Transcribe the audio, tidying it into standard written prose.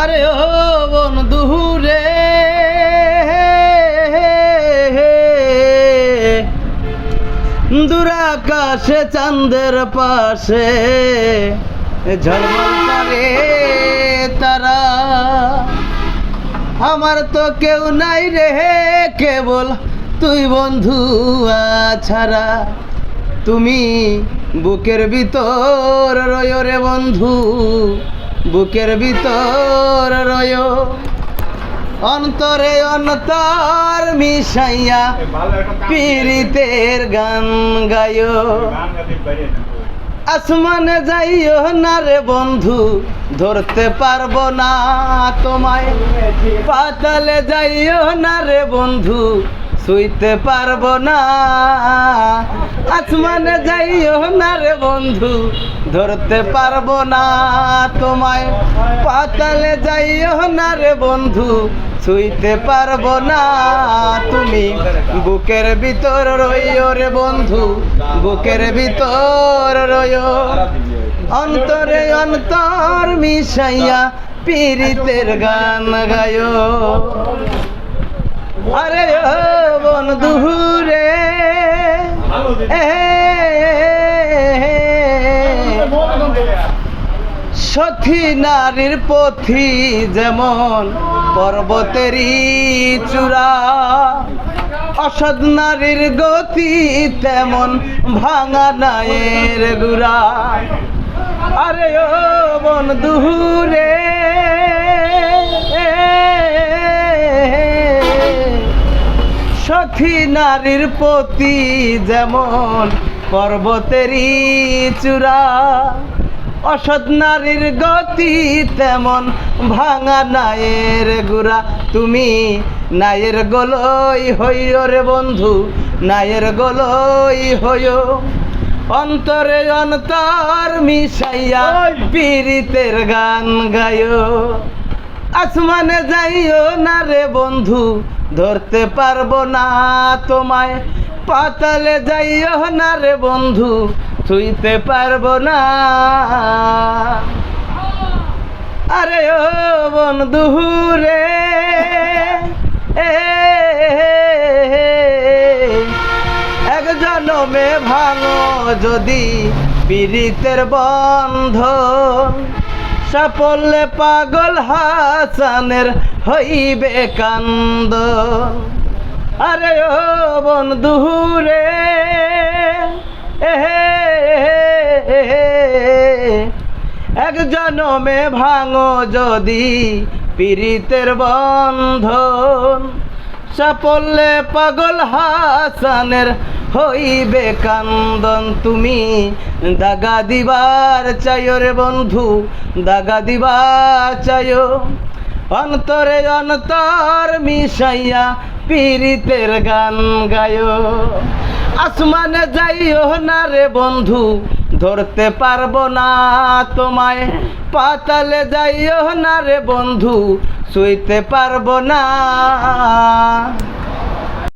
আরে ও বন্ধু রে, দূর আকাশে চাঁদের পাশে ঝলমল করে তারা। আমার তো কেউ নাই রে, কেবল তুই বন্ধু ছাড়া। তুমি বুকের ভিতর রয় রে বন্ধু, বুকের ভিতর রয়। অন্তরে অন্তর মিশাইয়া পীড়িতের গান গায়। আসমানে যাইও না রে বন্ধু, ধরতে পারবো না তোমায়। পাতালে যাইও না রে বন্ধু, ছুঁইতে পারবো না। আসমানে যাইও না রে বন্ধু, ধরতে পারবো না তোমায়। পাতালে যাইও না রে বন্ধু, ছুঁইতে পারবো না। তুমি বুকের ভিতর রইও রে বন্ধু, বুকের ভিতর রইও। অন্তরে অন্তর মিশাইয়া পীড়িতের গান গায়। আরে ও বন্ধু রে, সখী নারীর পথি যেমন পর্বতেরই চূড়া, অসৎ নারীর গতি তেমন ভাঙা নায়ের গুড়া। আরে ও বন্ধু রে, সখী নারীর পতি যেমন পর্বতেরই চূড়া, অসৎ নারীর গতি তেমন ভাঙা নায়ের গুড়া। তুমি নায়ের গলই হইও রে বন্ধু, নায়ের গলই হইও। অন্তরে অন্তর মিশাইয়া পীড়িতের গান গায়। আসমানে যাইও না রে বন্ধু, ধরতে পারবো না তোমায়। পাতালে যাইও না রে বন্ধু, ছুঁইতে পারবো না। আরে ও বন্ধু রে, এক জনমে ভাঙো যদি পীড়িতের বন্ধন, সাফল্যে পাগল হাসানের হইবে কান্দন। আরে ও বন্ধু রে, এক জনমে ভাঙো যদি পীড়িতের বন্ধন, সাফল্যে পাগল হাসানের হইবে কান্দন। তুমি দাগা দিবার চাইও রে বন্ধু, দাগা দিবার চাইও। অন্তরে অন্তর মিশাইয়া পীড়িতের গান গায়। আসমানে যাইও না রে বন্ধু, ধরতে পারবো না তোমায়। পাতালে যাইও না রে বন্ধু, ছুঁইতে পারবো না।